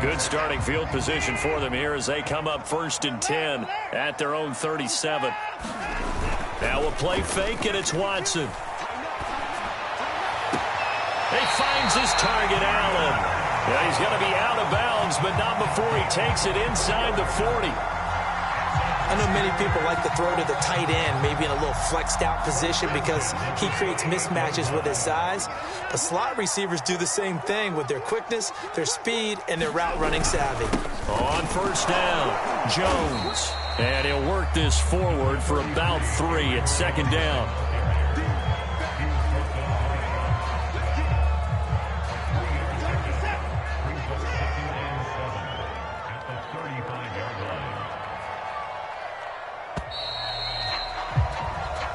Good starting field position for them here as they come up 1st and 10 at their own 37. Now a play fake, and it's Watson. He finds his target, Allen. Yeah, he's going to be out of bounds, but not before he takes it inside the 40. I know many people like to throw to the tight end, maybe in a little flexed out position because he creates mismatches with his size. But slot receivers do the same thing with their quickness, their speed, and their route running savvy. On 1st down, Jones. And he'll work this forward for about 3 at 2nd down.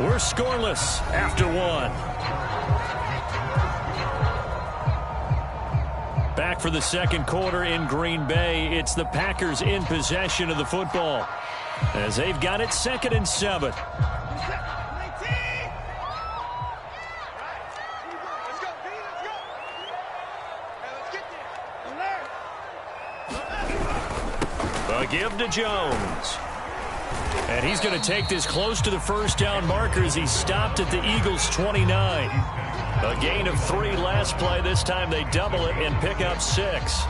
We're scoreless after 1. Back for the 2nd quarter in Green Bay. It's the Packers in possession of the football as they've got it 2nd and 7. A give to Jones. And he's going to take this close to the 1st down marker as he stopped at the Eagles' 29. A gain of 3 last play. This time they double it and pick up 6.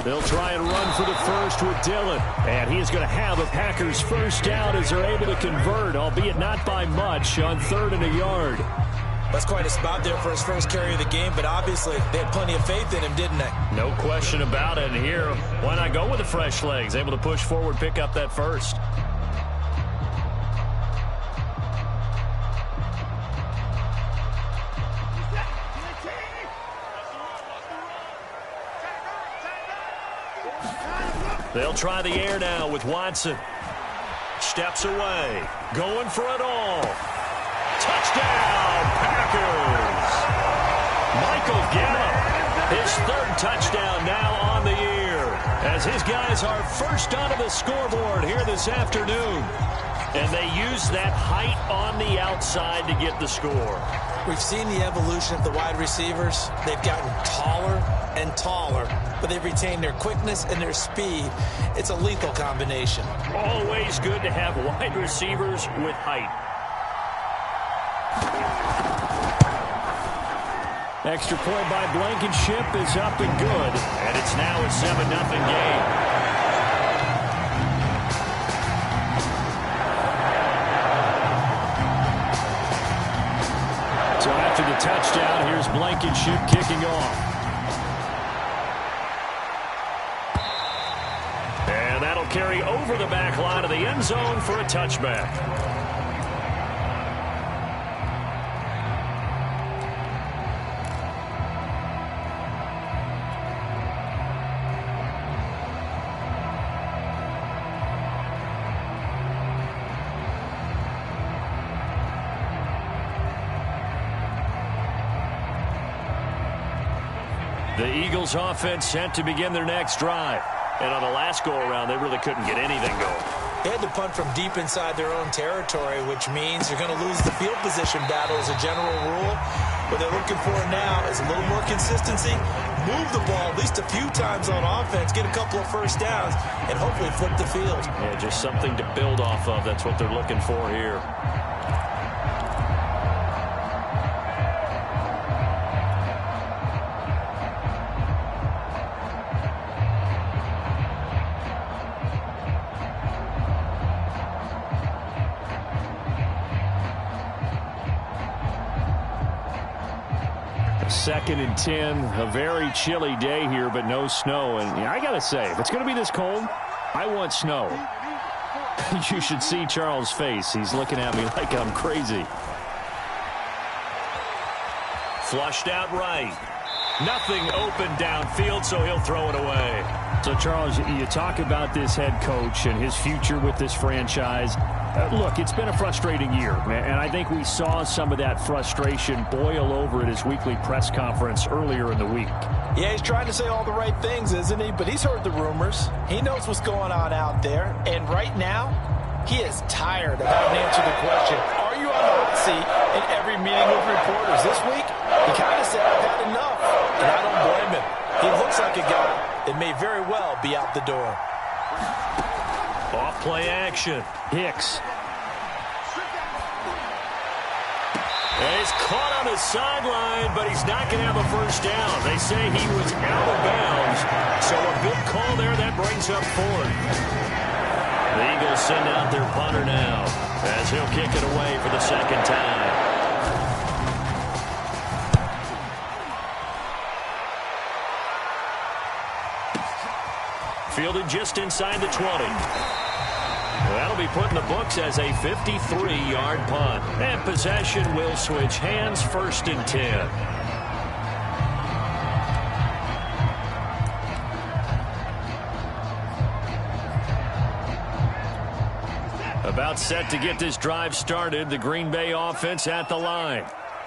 They'll try and run for the first with Dillon. And he is going to have a Packers 1st down as they're able to convert, albeit not by much, on 3rd and a yard. That's quite a spot there for his first carry of the game, but obviously they had plenty of faith in him, didn't they? No question about it. And here, why not go with the fresh legs? Able to push forward, pick up that first. They'll try the air now with Watson. Steps away. Going for it all. Touchdown, Packers. Michael Gallup, his 3rd touchdown now on the year, as his guys are first onto the scoreboard here this afternoon. And they use that height on the outside to get the score. We've seen the evolution of the wide receivers. They've gotten taller and taller, but they've retained their quickness and their speed. It's a lethal combination. Always good to have wide receivers with height. Extra point by Blankenship is up and good, and it's now a 7-0 game. So after the touchdown, here's Blankenship kicking off. And that'll carry over the back line of the end zone for a touchback. The Eagles offense set to begin their next drive. And on the last go-around, they really couldn't get anything going. They had to punt from deep inside their own territory, which means you're going to lose the field position battle as a general rule. What they're looking for now is a little more consistency, move the ball at least a few times on offense, get a couple of first downs, and hopefully flip the field. Yeah, just something to build off of. That's what they're looking for here. Second and 10, a very chilly day here, but no snow. And I got to say, if it's going to be this cold, I want snow. You should see Charles' face. He's looking at me like I'm crazy. Flushed out right. Nothing open downfield, so he'll throw it away. So, Charles, you talk about this head coach and his future with this franchise. Look, it's been a frustrating year, and I think we saw some of that frustration boil over at his weekly press conference earlier in the week. Yeah, he's trying to say all the right things, isn't he? But he's heard the rumors. He knows what's going on out there. And right now, he is tired of having to answer the question, are you on the hot seat in every meeting with reporters? This week, he kind of said, I've had enough. And I don't blame him. He looks like a guy that may very well be out the door. Off play action. Hicks. He's caught on the sideline, but he's not going to have a first down. They say he was out of bounds, so a good call there. That brings up fourth. The Eagles send out their punter now, as he'll kick it away for the second time. Fielded just inside the 20. That'll be put in the books as a 53-yard punt. And possession will switch hands, 1st and 10. About set to get this drive started. The Green Bay offense at the line.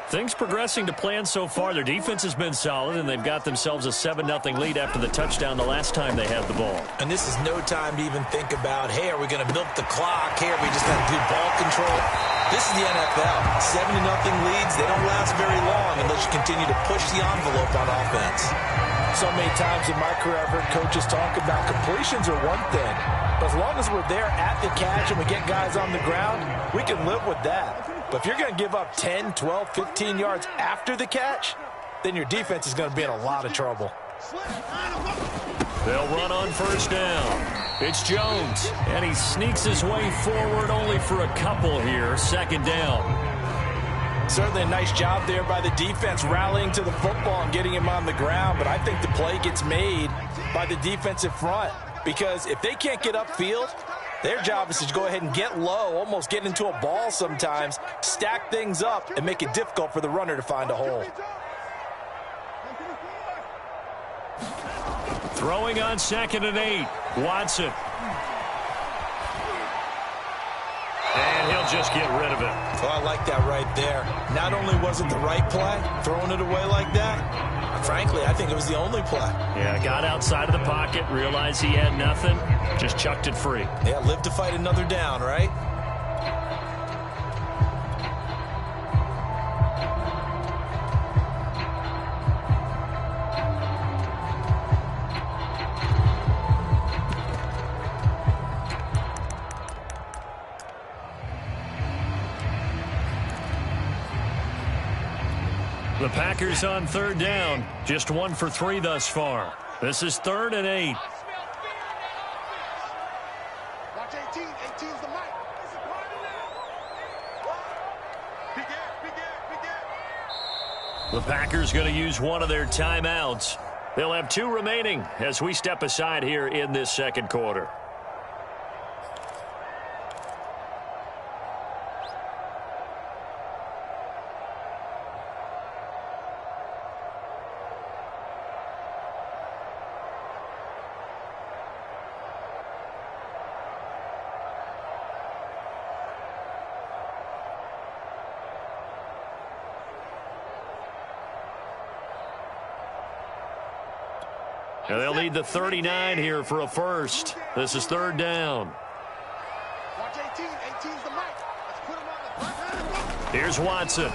Things progressing to plan so far. Their defense has been solid, and they've got themselves a 7-0 lead after the touchdown the last time they had the ball. And this is no time to even think about, hey, are we going to milk the clock? Hey, are we just going to do ball control? This is the NFL. 7-0 leads, they don't last very long unless you continue to push the envelope on offense. So many times in my career, I've heard coaches talk about completions are one thing. But as long as we're there at the catch and we get guys on the ground, we can live with that. But if you're going to give up 10, 12, 15 yards after the catch, then your defense is going to be in a lot of trouble. They'll run on first down. It's Jones, and he sneaks his way forward only for a couple here. 2nd down. Certainly a nice job there by the defense rallying to the football and getting him on the ground. But I think the play gets made by the defensive front. Because if they can't get upfield, their job is to go ahead and get low, almost get into a ball sometimes, stack things up, and make it difficult for the runner to find a hole. Throwing on 2nd and 8. Watson. And he'll just get rid of it. Oh, I like that right there. Not only was it the right play, throwing it away like that, frankly, I think it was the only play. Yeah, got outside of the pocket, realized he had nothing, just chucked it free. Yeah, live to fight another down, right? The Packers on 3rd down. Just 1 for 3 thus far. This is 3rd and 8. Watch 18. 18's the mic. The Packers going to use one of their timeouts. They'll have 2 remaining as we step aside here in this 2nd quarter. And they'll need the 39 here for a first. This is 3rd down. Watch 18. 18's the mic. Let's put him on the Here's Watson. And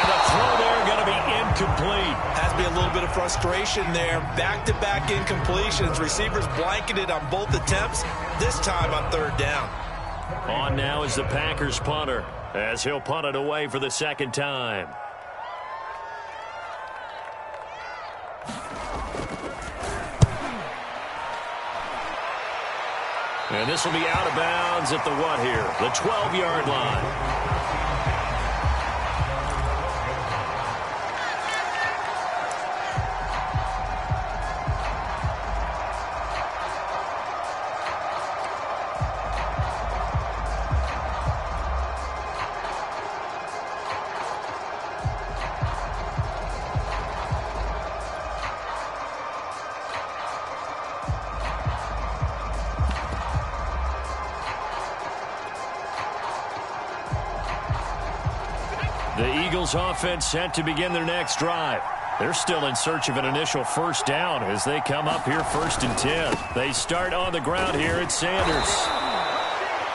the throw there going to be incomplete. Has to be a little bit of frustration there. Back-to-back incompletions. Receivers blanketed on both attempts, this time on 3rd down. On now is the Packers punter, as he'll punt it away for the 2nd time. And this will be out of bounds at the what here? The 12-yard line. The Eagles offense set to begin their next drive. They're still in search of an initial first down as they come up here 1st and 10. They start on the ground here at Sanders.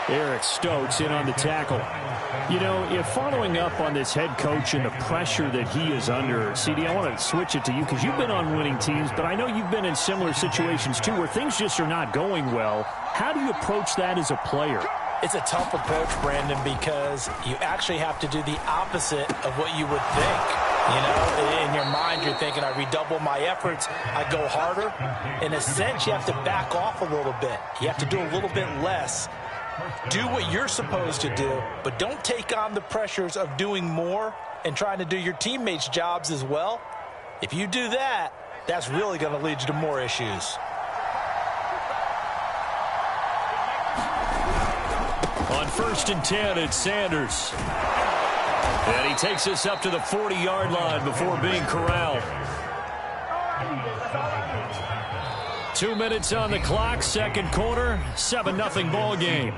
Eric Stokes in on the tackle. You know, if following up on this head coach and the pressure that he is under, CD, I want to switch it to you because you've been on winning teams, but I know you've been in similar situations too where things just are not going well. How do you approach that as a player? It's a tough approach, Brandon, because you actually have to do the opposite of what you would think. You know, in your mind, you're thinking, I redouble my efforts, I go harder. In a sense, you have to back off a little bit. You have to do a little bit less. Do what you're supposed to do, but don't take on the pressures of doing more and trying to do your teammates' jobs as well. If you do that, that's really going to lead you to more issues. On 1st and 10, it's Sanders. And he takes us up to the 40-yard line before being corralled. 2 minutes on the clock, second quarter, 7-0 ball game.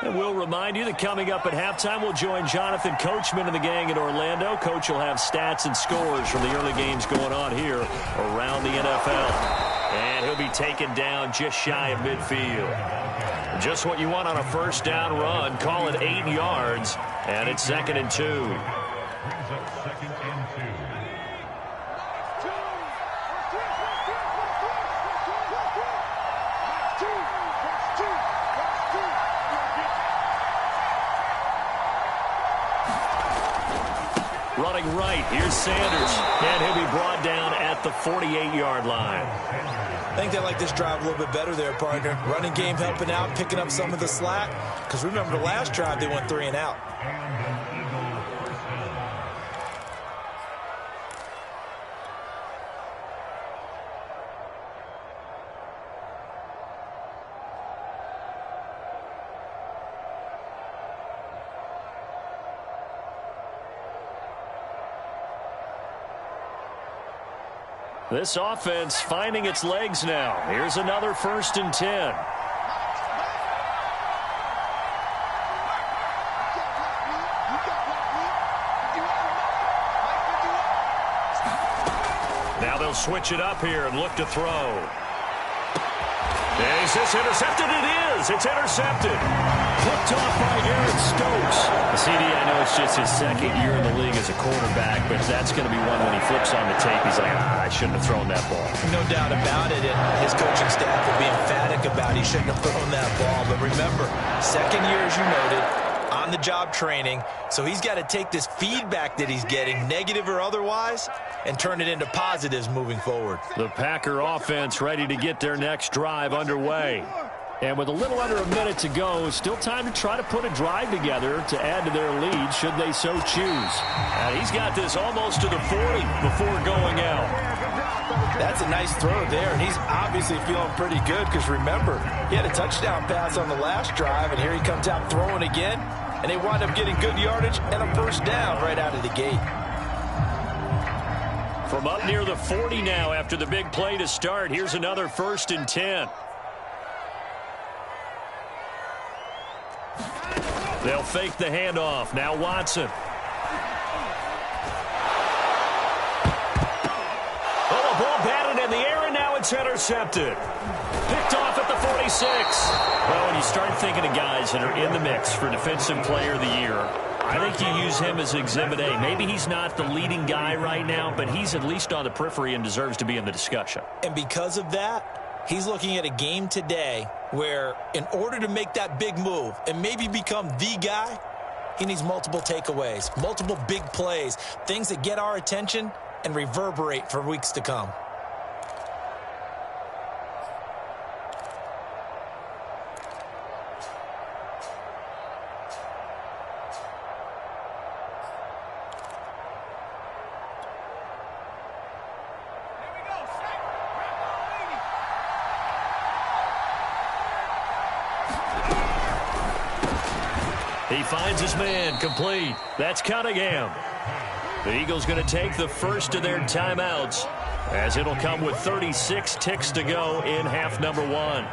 And we'll remind you that coming up at halftime, we'll join Jonathan Coachman and the gang in Orlando. Coach will have stats and scores from the early games going on here around the NFL. And he'll be taken down just shy of midfield. Just what you want on a first down run. Call it 8 yards, and it's 2nd and 2. Running right, here's Sanders, and he'll be brought down at the 48-yard line. I think they like this drive a little bit better there, partner. Running game helping out, picking up some of the slack. Because remember, the last drive they went 3 and out. This offense finding its legs now. Here's another 1st and 10. Now they'll switch it up here and look to throw. Is this intercepted? It is. It's intercepted. Picked off by Eric Stokes. CD, I know it's just his 2nd year in the league as a quarterback, but that's going to be one when he flips on the tape. He's like, I shouldn't have thrown that ball. No doubt about it, and his coaching staff will be emphatic about he shouldn't have thrown that ball. But remember, 2nd year, as you noted, on-the-job training, so he's got to take this feedback that he's getting, negative or otherwise, and turn it into positives moving forward. The Packer offense ready to get their next drive underway. And with a little under a minute to go, still time to try to put a drive together to add to their lead should they so choose. And he's got this almost to the 40 before going out. That's a nice throw there, and he's obviously feeling pretty good because remember, he had a touchdown pass on the last drive, and here he comes out throwing again, and they wind up getting good yardage and a first down right out of the gate. From up near the 40 now after the big play to start, here's another 1st and 10. They'll fake the handoff. Now Watson. Oh, a ball batted in the air, and now it's intercepted. Picked off at the 46. Well, when you start thinking of guys that are in the mix for Defensive Player of the Year, I think you use him as Exhibit A. Maybe he's not the leading guy right now, but he's at least on the periphery and deserves to be in the discussion. And because of that, he's looking at a game today where in order to make that big move and maybe become the guy, he needs multiple takeaways, multiple big plays, things that get our attention and reverberate for weeks to come. He finds his man complete. That's Cunningham. The Eagles going to take the first of their timeouts, as it'll come with 36 ticks to go in half number one.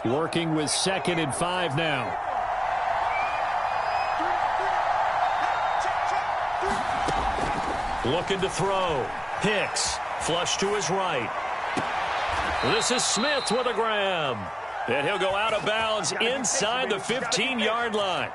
Working with 2nd and 5 now. Looking to throw. Hicks, flush to his right. This is Smith with a grab. And he'll go out of bounds inside the 15-yard line.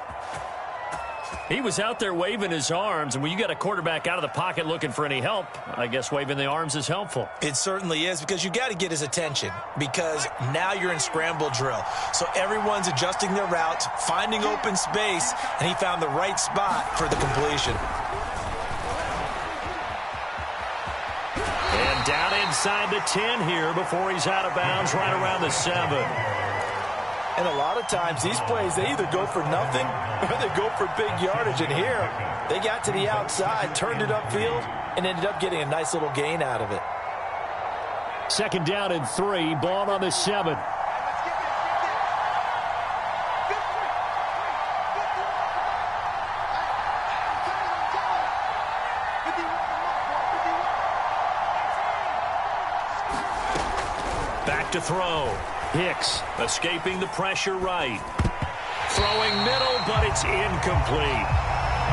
He was out there waving his arms, and when you got a quarterback out of the pocket looking for any help, I guess waving the arms is helpful. It certainly is, because you got to get his attention, because now you're in scramble drill. So everyone's adjusting their routes, finding open space, and he found the right spot for the completion. And down inside the 10 here before he's out of bounds right around the 7. And a lot of times these plays, they either go for nothing or they go for big yardage. And here, they got to the outside, turned it upfield, and ended up getting a nice little gain out of it. 2nd down and 3, ball on the 7. Back to throw. Hicks escaping the pressure right. Throwing middle, but it's incomplete.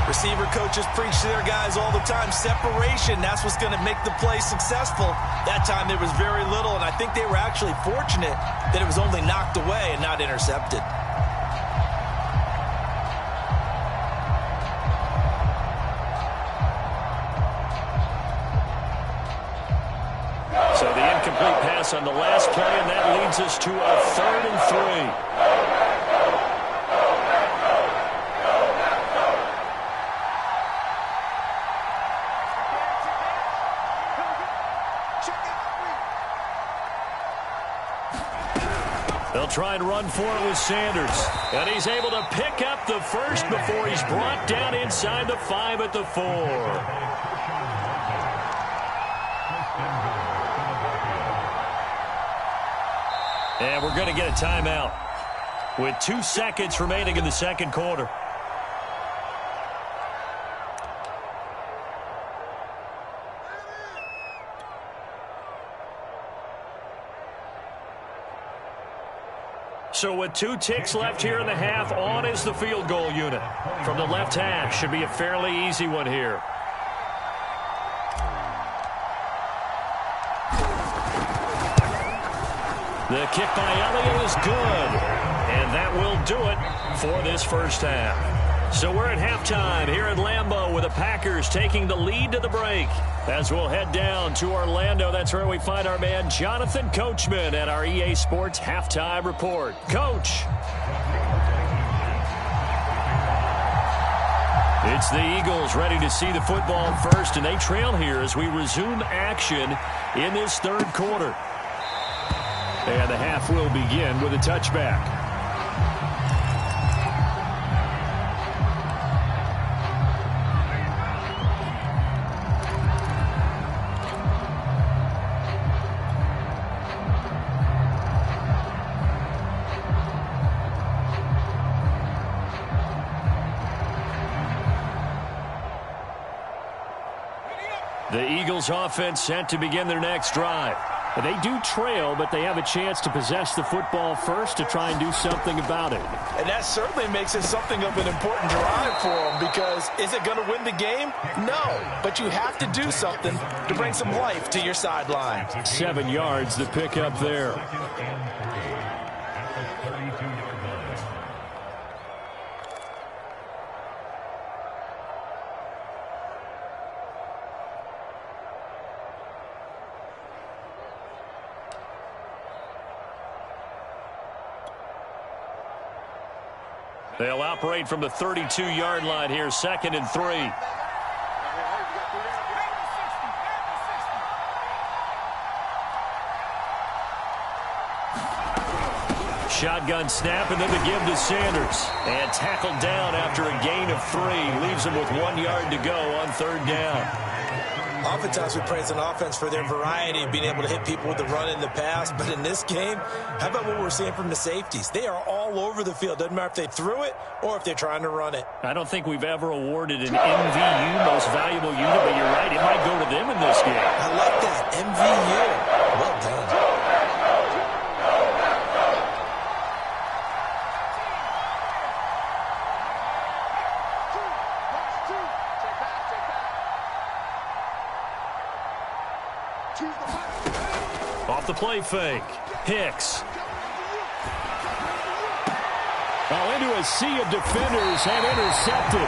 Receiver coaches preach to their guys all the time. Separation, that's what's going to make the play successful. That time there was very little, and I think they were actually fortunate that it was only knocked away and not intercepted. So the incomplete pass on the last play, and that leads us to a 3rd and 3. They'll try and run for it with Sanders. And he's able to pick up the first before he's brought down inside the 5 at the 4. And we're going to get a timeout with 2 seconds remaining in the second quarter. So with 2 ticks left here in the half, on is the field goal unit. From the left hash, should be a fairly easy one here. The kick by Elliott is good. And that will do it for this first half. So we're at halftime here at Lambeau with the Packers taking the lead to the break. As we'll head down to Orlando, that's where we find our man Jonathan Coachman at our EA Sports Halftime Report. Coach. It's the Eagles ready to see the football first, and they trail here as we resume action in this third quarter. And the half will begin with a touchback. The Eagles offense set to begin their next drive. They do trail, but they have a chance to possess the football first to try and do something about it. And that certainly makes it something of an important drive for them, because is it going to win the game? No, but you have to do something to bring some life to your sideline. 7 yards to pick up there. They'll operate from the 32-yard line here, 2nd and 3. Shotgun snap, and then the give to Sanders. And tackled down after a gain of 3. Leaves him with 1 yard to go on 3rd down. Oftentimes we praise an offense for their variety of being able to hit people with the run and the pass. But in this game, how about what we're seeing from the safeties? They are all over the field. Doesn't matter if they threw it or if they're trying to run it. I don't think we've ever awarded an MVU, most valuable unit, but you're right. It might go to them in this game. I like that. MVU. Well done. Off the play fake. Hicks. Well, into a sea of defenders and intercepted.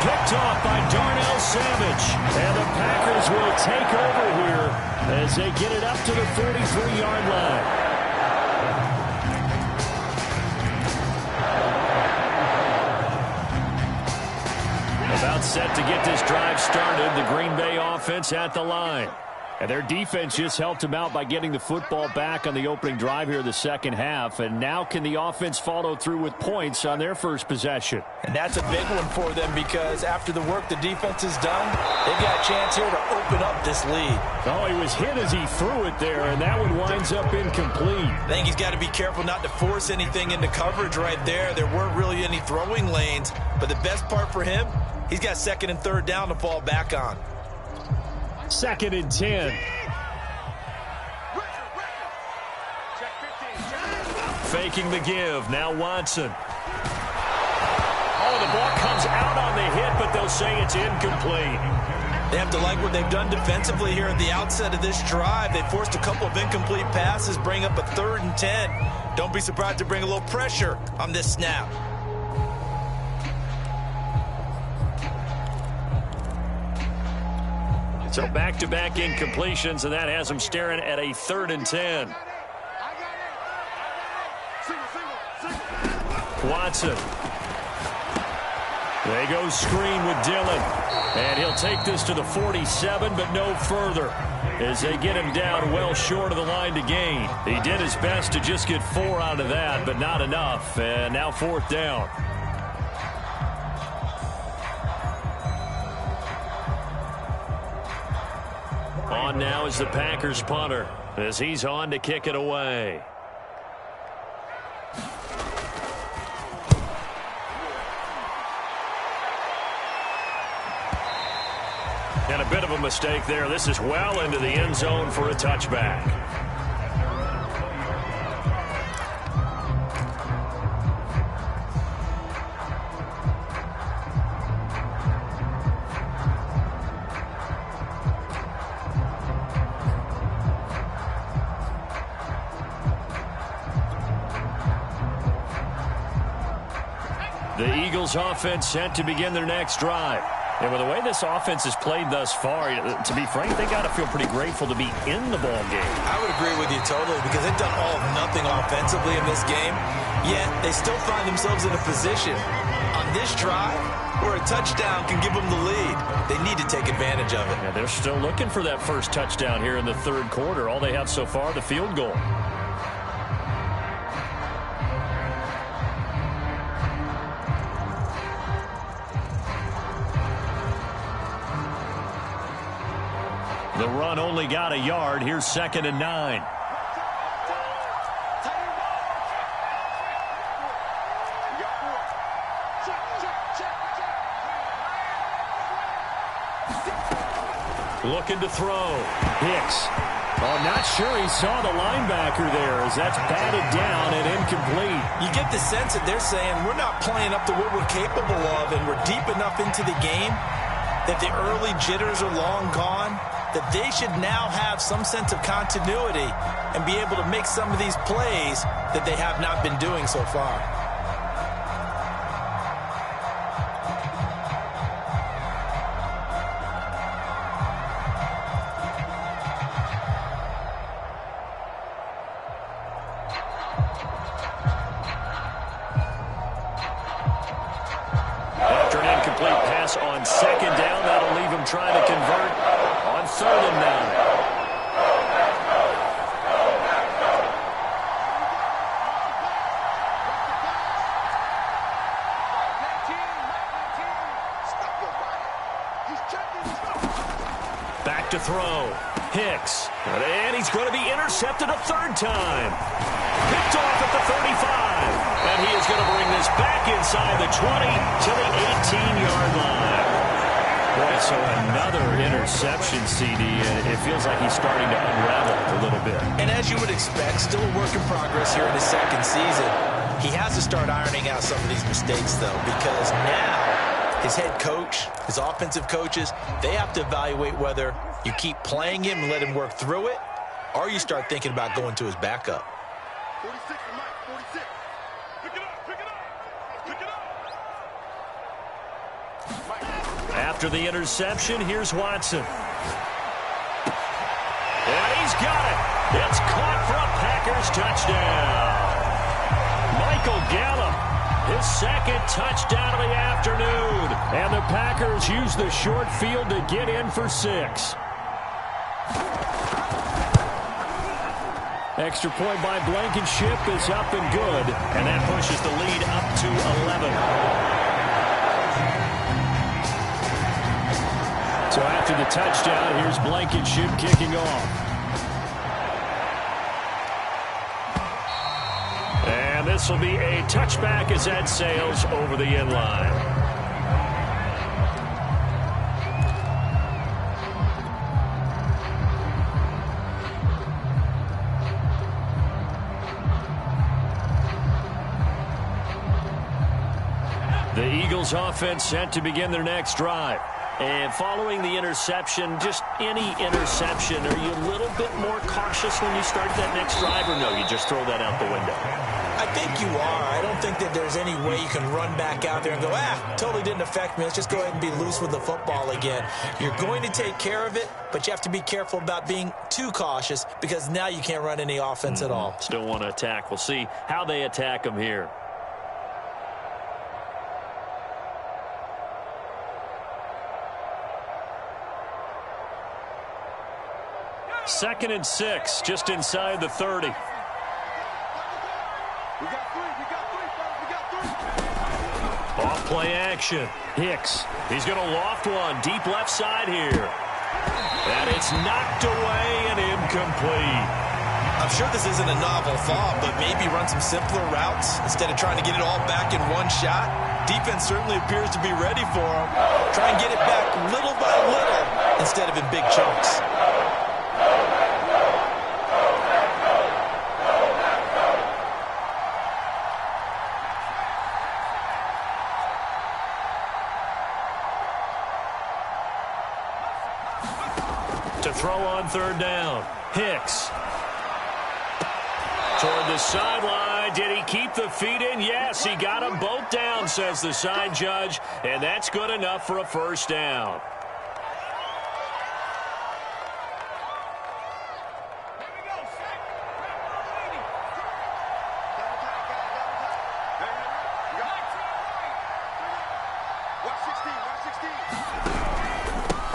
Picked off by Darnell Savage. And the Packers will take over here as they get it up to the 43-yard line. About set to get this drive started. The Green Bay offense at the line. And their defense just helped them out by getting the football back on the opening drive here in the second half. And now can the offense follow through with points on their first possession? And that's a big one for them because after the work the defense has done, they've got a chance here to open up this lead. Oh, he was hit as he threw it there, and that one winds up incomplete. I think he's got to be careful not to force anything into coverage right there. There weren't really any throwing lanes. But the best part for him, he's got second and third down to fall back on. 2nd and 10. Faking the give. Now Watson. Oh, the ball comes out on the hit, but they'll say it's incomplete. They have to like what they've done defensively here at the outset of this drive. They forced a couple of incomplete passes, bring up a 3rd and 10. Don't be surprised to bring a little pressure on this snap. So back-to-back incompletions, and that has them staring at a 3rd and 10. Watson. They go screen with Dillon. And he'll take this to the 47, but no further as they get him down well short of the line to gain. He did his best to just get 4 out of that, but not enough. And now 4th down. On now is the Packers punter as he's on to kick it away. And a bit of a mistake there. This is well into the end zone for a touchback. The Eagles offense set to begin their next drive. And with the way this offense has played thus far, to be frank, they got to feel pretty grateful to be in the ball game. I would agree with you totally because they've done all of nothing offensively in this game, yet they still find themselves in a position on this drive where a touchdown can give them the lead. They need to take advantage of it. Yeah, they're still looking for that first touchdown here in the 3rd quarter. All they have so far, the field goal. The run only got a yard. Here's 2nd and 9. Looking to throw. Hicks. Oh, not sure he saw the linebacker there as that's batted down and incomplete. You get the sense that they're saying we're not playing up to what we're capable of and we're deep enough into the game that the early jitters are long gone, that they should now have some sense of continuity and be able to make some of these plays that they have not been doing so far. After an incomplete pass on 2nd down, that'll leave him trying to convert on 3rd and 9. Back to throw. Hicks. And he's going to be intercepted a third time. Picked off at the 35. And he is going to bring this back inside the 20 to the 18-yard line. Boy, so another interception, CD. It feels like he's starting to unravel a little bit. And as you would expect, still a work in progress here in his second season. He has to start ironing out some of these mistakes, though, because now his head coach, his offensive coaches, they have to evaluate whether you keep playing him and let him work through it, or you start thinking about going to his backup. 46 to Mike, 46. Pick it up, pick it up, pick it up. After the interception, here's Watson. And he's got it. It's caught for a Packers touchdown. Michael Gallup, his second touchdown of the afternoon. And the Packers use the short field to get in for 6. Extra point by Blankenship is up and good. And that pushes the lead up to 11. So after the touchdown, here's Blankenship kicking off. And this will be a touchback as that sails over the end line. The Eagles offense set to begin their next drive. And following the interception, just any interception, are you a little bit more cautious when you start that next drive, or no, you just throw that out the window? I think you are. I don't think that there's any way you can run back out there and go, totally didn't affect me. Let's just go ahead and be loose with the football again. You're going to take care of it, but you have to be careful about being too cautious because now you can't run any offense at all. Still want to attack. We'll see how they attack them here. Second and 6, just inside the 30. We got three. Off play action. Hicks. He's going to loft one deep left side here. And it's knocked away and incomplete. I'm sure this isn't a novel thought, but maybe run some simpler routes instead of trying to get it all back in one shot. Defense certainly appears to be ready for him. Try and get it back little by little instead of in big chunks. To throw on third down. Hicks. Toward the sideline. Did he keep the feet in? Yes, he got them both down, says the side judge. And that's good enough for a first down.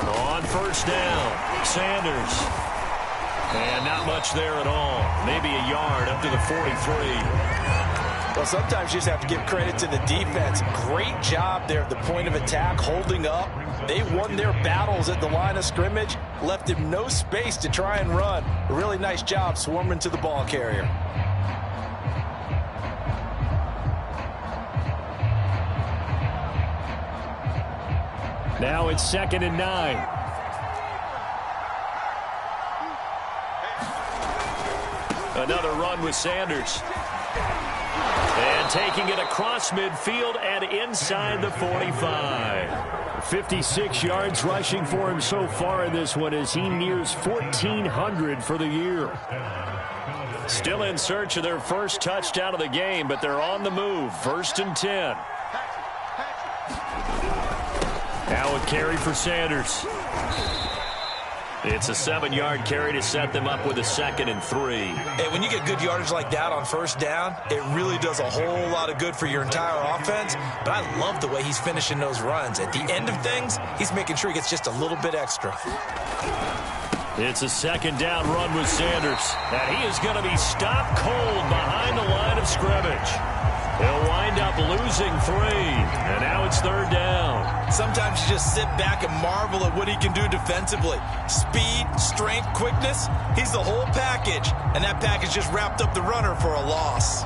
On first down, Sanders. And not much there at all. Maybe a yard up to the 43. Well, sometimes you just have to give credit to the defense. Great job there at the point of attack, holding up. They won their battles at the line of scrimmage, left him no space to try and run. A really nice job swarming to the ball carrier. Now it's 2nd and 9. Another run with Sanders. And taking it across midfield and inside the 45. 56 yards rushing for him so far in this one as he nears 1,400 for the year. Still in search of their first touchdown of the game, but they're on the move. 1st and 10. Now a carry for Sanders. It's a 7-yard carry to set them up with a 2nd and 3. Hey, when you get good yardage like that on first down, it really does a whole lot of good for your entire offense. But I love the way he's finishing those runs. At the end of things, he's making sure he gets just a little bit extra. It's a 2nd down run with Sanders. And he is going to be stopped cold behind the line of scrimmage. He'll wind up losing 3. And now it's 3rd down. Sometimes you just sit back and marvel at what he can do defensively. Speed, strength, quickness, he's the whole package. And that package just wrapped up the runner for a loss.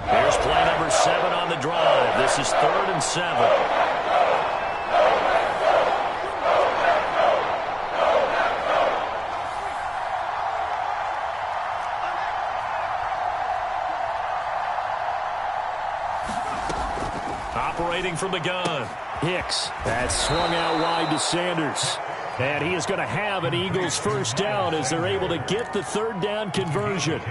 Here's play number 7 on the drive. This is 3rd and 7. Operating from the gun. Hicks. That's swung out wide to Sanders. And he is going to have an Eagles first down as they're able to get the 3rd down conversion.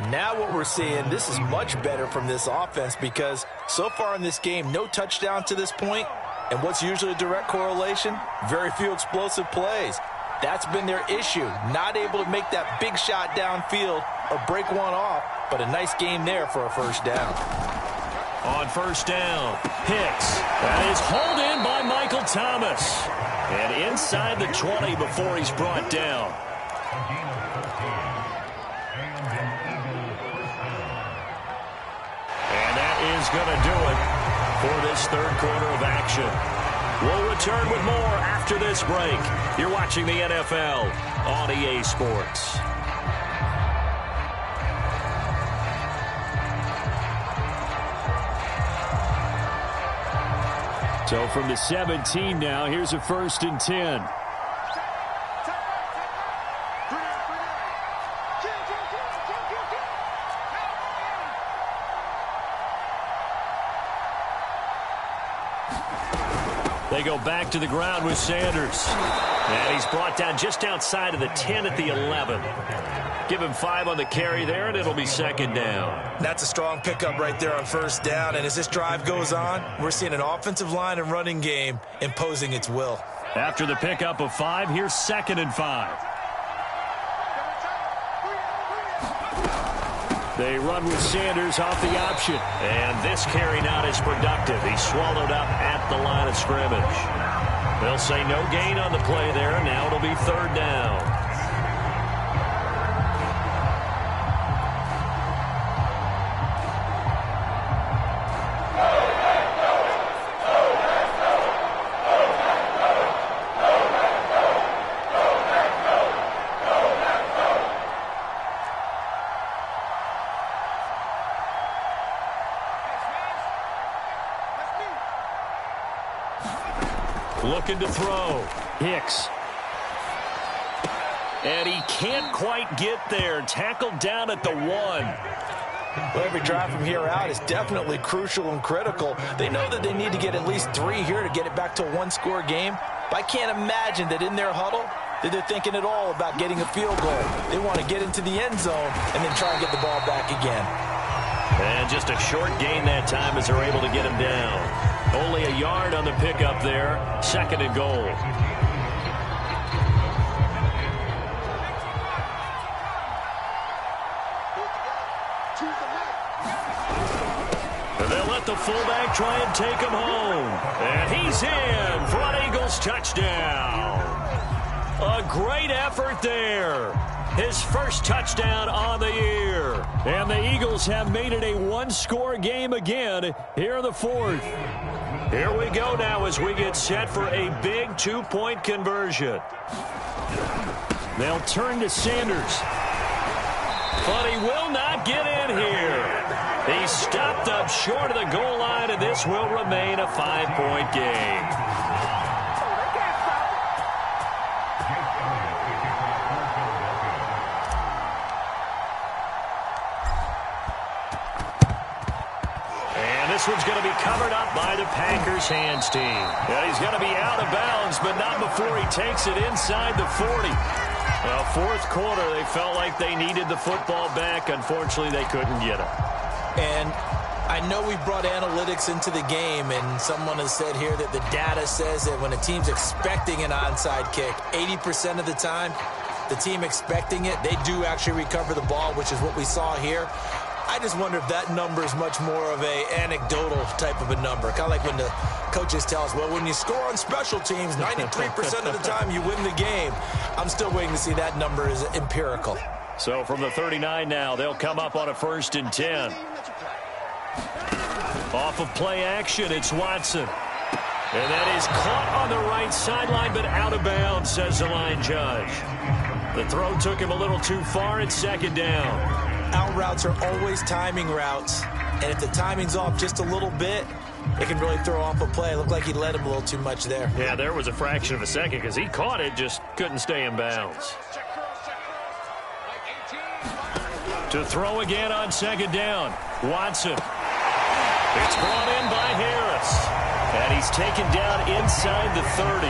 Now what we're seeing, this is much better from this offense because so far in this game, no touchdown to this point. And what's usually a direct correlation? Very few explosive plays. That's been their issue. Not able to make that big shot downfield or break one off, but a nice game there for a first down. On first down, Hicks. That is hauled in by Michael Thomas. And inside the 20 before he's brought down. And that is going to do it for this 3rd quarter of action. We'll return with more after this break. You're watching the NFL on EA Sports. So from the 17 now, here's a 1st and 10. They go back to the ground with Sanders. And he's brought down just outside of the 10 at the 11. Give him 5 on the carry there, and it'll be 2nd down. That's a strong pickup right there on first down. And as this drive goes on, we're seeing an offensive line and running game imposing its will. After the pickup of 5, here's 2nd and 5. They run with Sanders off the option. And this carry not as productive. He's swallowed up at the line of scrimmage. They'll say no gain on the play there. Now it'll be 3rd down. Looking to throw. Hicks. And he can't quite get there. Tackled down at the 1. Well, every drive from here out is definitely crucial and critical. They know that they need to get at least 3 here to get it back to a 1-score game. But I can't imagine that in their huddle that they're thinking at all about getting a field goal. They want to get into the end zone and then try and get the ball back again. And just a short gain that time as they're able to get him down. Only a yard on the pickup there. 2nd and goal. And they'll let the fullback try and take him home. And he's in for an Eagles touchdown. A great effort there. His first touchdown on the year. And the Eagles have made it a 1-score game again here in the 4th. Here we go now as we get set for a big 2-point conversion. They'll turn to Sanders. But he will not get in here. He's stopped up short of the goal line, and this will remain a 5-point game. This one's going to be covered up by the Packers hands team. Yeah, he's going to be out of bounds, but not before he takes it inside the 40. Well, 4th quarter, they felt like they needed the football back. Unfortunately, they couldn't get it. And I know we brought analytics into the game, and someone has said here that the data says that when a team's expecting an onside kick, 80% of the time, the team expecting it, they do actually recover the ball, which is what we saw here. I just wonder if that number is much more of a anecdotal type of a number. Kind of like when the coaches tell us, well, when you score on special teams, 93% of the time you win the game. I'm still waiting to see that number is empirical. So from the 39 now, they'll come up on a 1st and 10. Off of play action, it's Watson. And that is caught on the right sideline, but out of bounds, says the line judge. The throw took him a little too far. It's 2nd down. Out routes are always timing routes, and if the timing's off just a little bit, it can really throw off a play. It looked like he led him a little too much there. Yeah, there was a fraction of a second because he caught it, just couldn't stay in bounds. To throw again on 2nd down, Watson. It's brought in by Harris, and he's taken down inside the 30.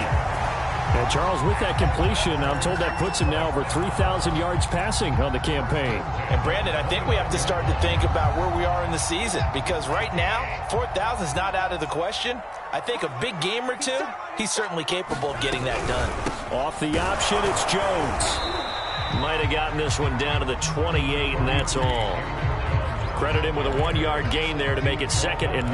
And Charles, with that completion, I'm told that puts him now over 3,000 yards passing on the campaign. And Brandon, I think we have to start to think about where we are in the season, because right now, 4,000 is not out of the question. I think a big game or two, he's certainly capable of getting that done. Off the option, it's Jones. Might have gotten this one down to the 28, and that's all. Credit him with a 1-yard gain there to make it 2nd and 9.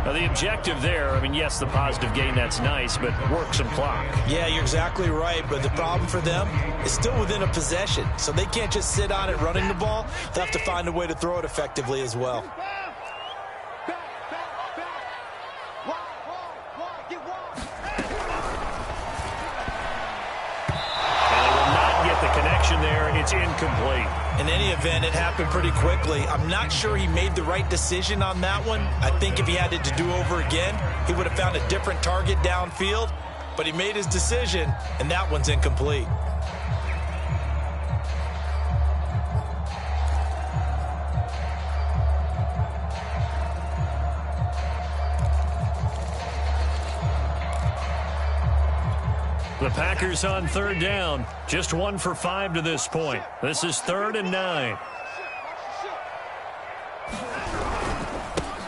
Now, the objective there, I mean, yes, the positive gain, that's nice, but work some clock. Yeah, you're exactly right, but the problem for them is still within a possession, so they can't just sit on it running the ball. They'll have to find a way to throw it effectively as well. There, it's incomplete. In any event, it happened pretty quickly. I'm not sure he made the right decision on that one. I think if he had it to do over again, he would have found a different target downfield, but he made his decision, and that one's incomplete. The Packers on 3rd down. Just 1 for 5 to this point. This is 3rd and 9.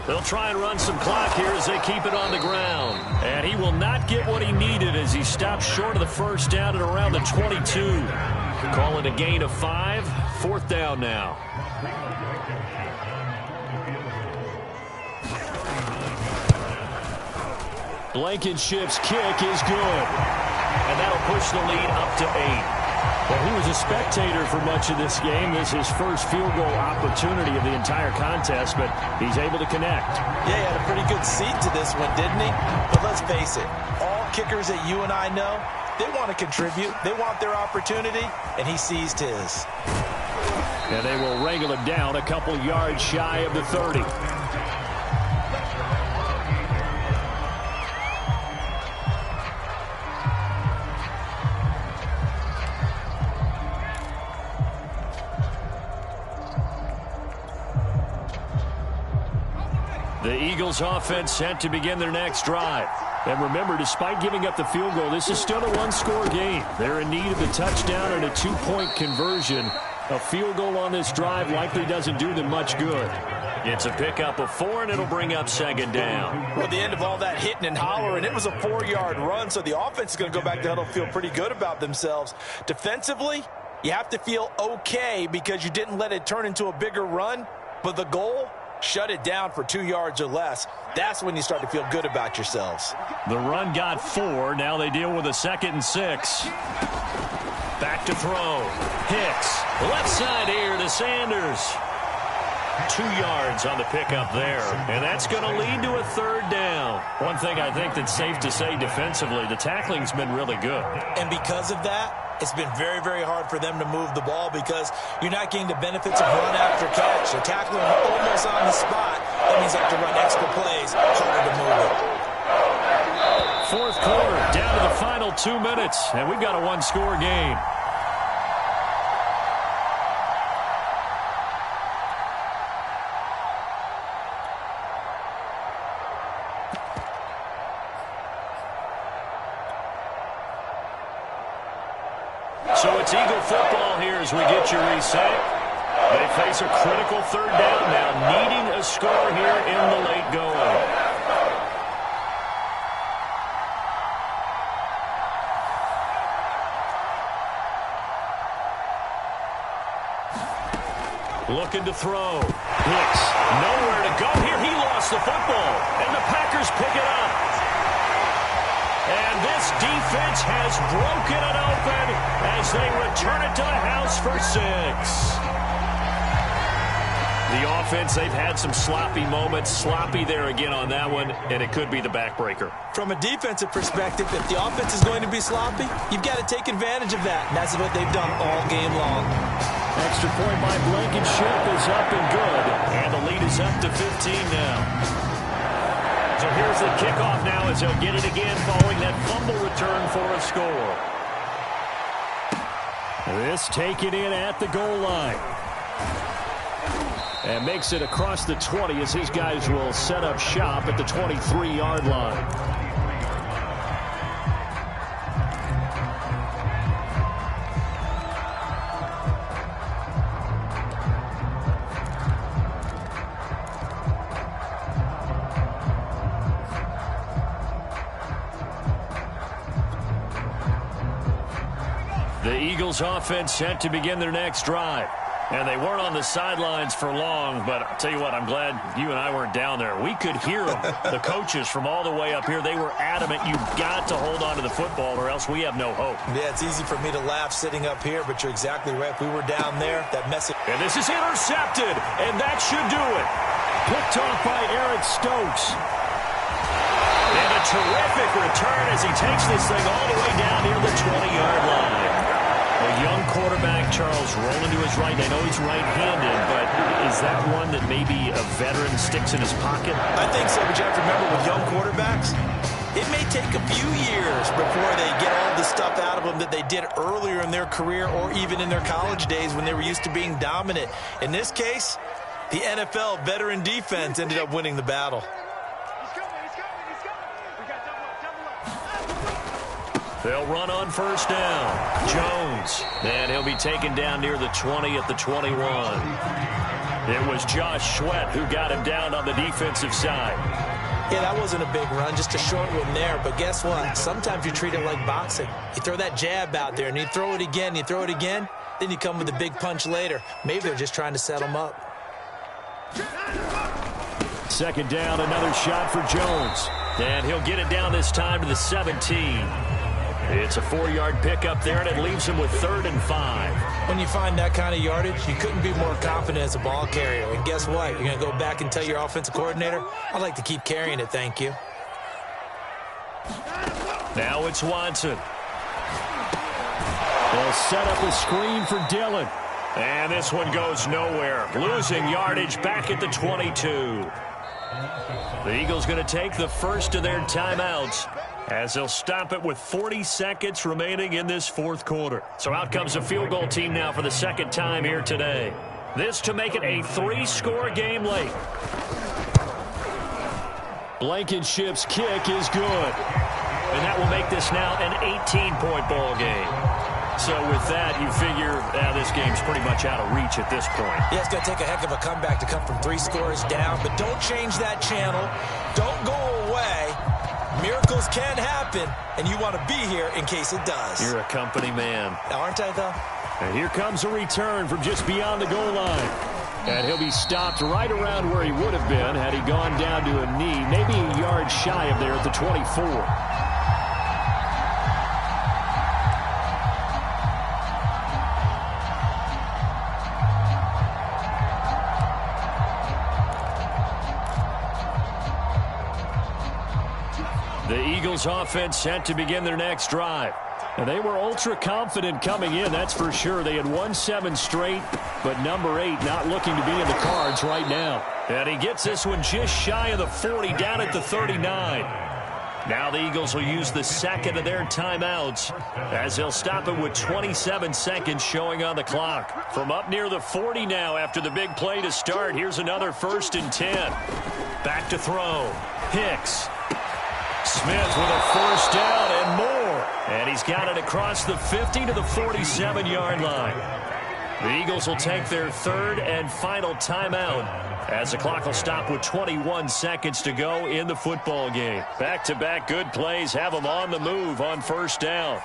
They'll try and run some clock here as they keep it on the ground. And he will not get what he needed as he stops short of the 1st down at around the 22. Call it a gain of 5. 4th down now. Blankenship's kick is good. And that'll push the lead up to 8. Well, he was a spectator for much of this game. This is his first field goal opportunity of the entire contest, but he's able to connect. Yeah, he had a pretty good seat to this one, didn't he? But let's face it, all kickers that you and I know, they want to contribute. They want their opportunity, and he seized his. And they will wrangle him down a couple yards shy of the 30. The Eagles offense set to begin their next drive. And remember, despite giving up the field goal, this is still a 1-score game. They're in need of the touchdown and a 2-point conversion. A field goal on this drive likely doesn't do them much good. It's a pickup of 4, and it'll bring up 2nd down. Well, at the end of all that hitting and hollering, it was a 4-yard run, so the offense is going to go back to huddle, feel pretty good about themselves. Defensively, you have to feel okay because you didn't let it turn into a bigger run, but the goal, shut it down for 2 yards or less. That's when you start to feel good about yourselves. The run got 4. Now they deal with a 2nd and 6. Back to throw. Hicks. Left side here to Sanders. 2 yards on the pickup there. And that's going to lead to a 3rd down. One thing I think that's safe to say defensively, the tackling's been really good. And because of that, it's been very, very hard for them to move the ball because you're not getting the benefits of run after catch. They're tackling almost on the spot. That means they have to run extra plays, harder to move it. 4th quarter, down to the final 2 minutes, and we've got a 1-score game. So it's Eagle football here as we get you reset. They face a critical 3rd down now, needing a score here in the late going. Looking to throw. Hicks, nowhere to go here. He lost the football, and the Packers pick it up. And this defense has broken it open as they return it to the house for 6. The offense, they've had some sloppy moments. Sloppy there again on that one, and it could be the backbreaker. From a defensive perspective, if the offense is going to be sloppy, you've got to take advantage of that. And that's what they've done all game long. Extra point by Blankenship is up and good. And the lead is up to 15 now. So here's the kickoff now as they'll get it again following that fumble return for a score. This taken in at the goal line. And makes it across the 20 as his guys will set up shop at the 23-yard line. The Eagles offense set to begin their next drive. And they weren't on the sidelines for long, but I'll tell you what, I'm glad you and I weren't down there. We could hear them, the coaches from all the way up here. They were adamant, you've got to hold on to the football or else we have no hope. Yeah, it's easy for me to laugh sitting up here, but you're exactly right. If we were down there, that message. And this is intercepted, and that should do it. Picked off by Eric Stokes. And a terrific return as he takes this thing all the way down near the 20-yard line. A young quarterback, Charles, rolling to his right. I know he's right-handed, but is that one that maybe a veteran sticks in his pocket? I think so, but you have to remember with young quarterbacks, it may take a few years before they get all the stuff out of them that they did earlier in their career or even in their college days when they were used to being dominant. In this case, the NFL veteran defense ended up winning the battle. They'll run on first down. Jones. And he'll be taken down near the 20 at the 21. It was Josh Sweat who got him down on the defensive side. Yeah, that wasn't a big run, just a short one there. But guess what? Sometimes you treat it like boxing. You throw that jab out there, and you throw it again, then you come with a big punch later. Maybe they're just trying to set him up. Second down, another shot for Jones. And he'll get it down this time to the 17. It's a 4-yard pickup there, and it leaves him with 3rd and 5. When you find that kind of yardage, you couldn't be more confident as a ball carrier. And guess what? You're going to go back and tell your offensive coordinator, I'd like to keep carrying it, thank you. Now it's Watson. They'll set up a screen for Dillon. And this one goes nowhere. Losing yardage back at the 22. The Eagles going to take the first of their timeouts as they'll stop it with 40 seconds remaining in this fourth quarter. So out comes a field goal team now for the second time here today. This to make it a 3-score game late. Blankenship's kick is good. And that will make this now an 18-point ball game. So with that, you figure this game's pretty much out of reach at this point. Yeah, it's going to take a heck of a comeback to come from 3 scores down. But don't change that channel. Don't go away. Miracles can happen, and you want to be here in case it does. You're a company man. Aren't I, though? And here comes a return from just beyond the goal line. And he'll be stopped right around where he would have been had he gone down to a knee, maybe a yard shy of there at the 24. The Eagles offense set to begin their next drive. And they were ultra confident coming in, that's for sure. They had won 7 straight, but number 8 not looking to be in the cards right now. And he gets this one just shy of the 40, down at the 39. Now the Eagles will use the second of their timeouts as they'll stop it with 27 seconds showing on the clock. From up near the 40 now after the big play to start. Here's another 1st and 10. Back to throw. Hicks. Smith with a 1st down and more. And he's got it across the 50 to the 47-yard line. The Eagles will take their 3rd and final timeout as the clock will stop with 21 seconds to go in the football game. Back-to-back good plays have them on the move on 1st down.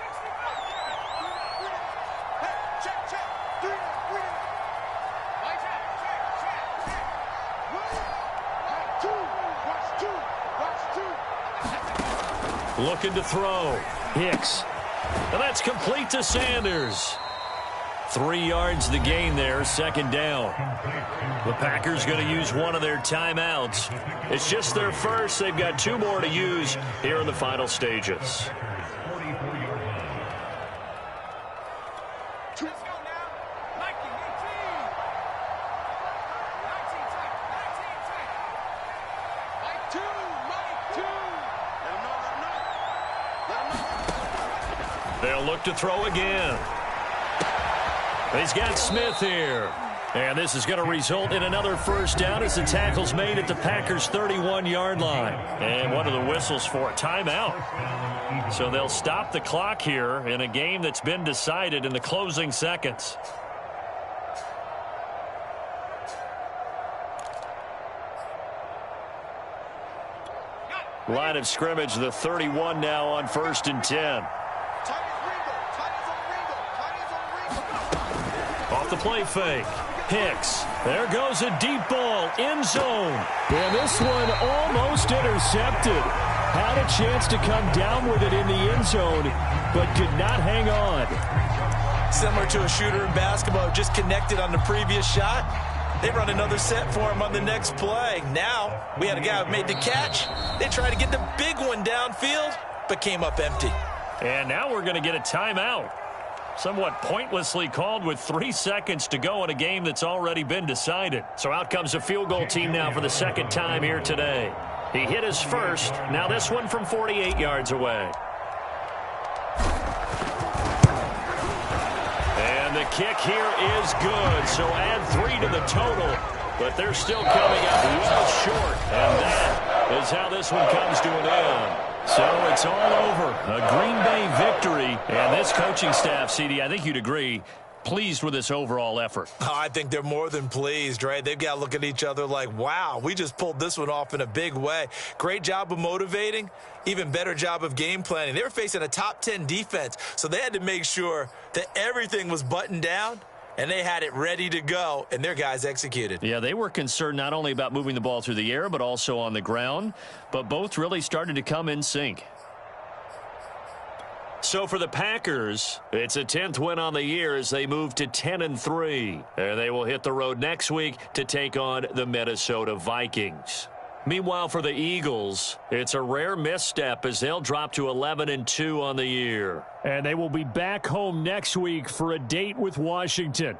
Looking to throw. Hicks. And that's complete to Sanders. 3 yards the gain there, second down. The Packers going to use one of their timeouts. It's just their first. They've got 2 more to use here in the final stages. They'll look to throw again. He's got Smith here. And this is going to result in another first down as the tackle's made at the Packers' 31-yard line. And one of the whistles for a timeout. So they'll stop the clock here in a game that's been decided in the closing seconds. Line of scrimmage, the 31 now on 1st and 10. Off the play fake. Hicks. There goes a deep ball. End zone. And this one almost intercepted. Had a chance to come down with it in the end zone, but could not hang on. Similar to a shooter in basketball, just connected on the previous shot. They run another set for him on the next play. Now, we had a guy who made the catch. They tried to get the big one downfield, but came up empty. And now we're going to get a timeout. Somewhat pointlessly called with 3 seconds to go in a game that's already been decided. So out comes a field goal team now for the second time here today. He hit his first. Now this one from 48 yards away. And the kick here is good. So add 3 to the total. But they're still coming up well short. And that is how this one comes to an end. So it's all over. A Green Bay victory. And this coaching staff, CD, I think you'd agree, pleased with this overall effort. Oh, I think they're more than pleased, right? They've got to look at each other like, wow, we just pulled this one off in a big way. Great job of motivating. Even better job of game planning. They were facing a top 10 defense, so they had to make sure that everything was buttoned down. And they had it ready to go, and their guys executed. Yeah, they were concerned not only about moving the ball through the air, but also on the ground. But both really started to come in sync. So for the Packers, it's a 10th win on the year as they move to 10-3. And they will hit the road next week to take on the Minnesota Vikings. Meanwhile, for the Eagles, it's a rare misstep as they'll drop to 11-2 on the year. And they will be back home next week for a date with Washington.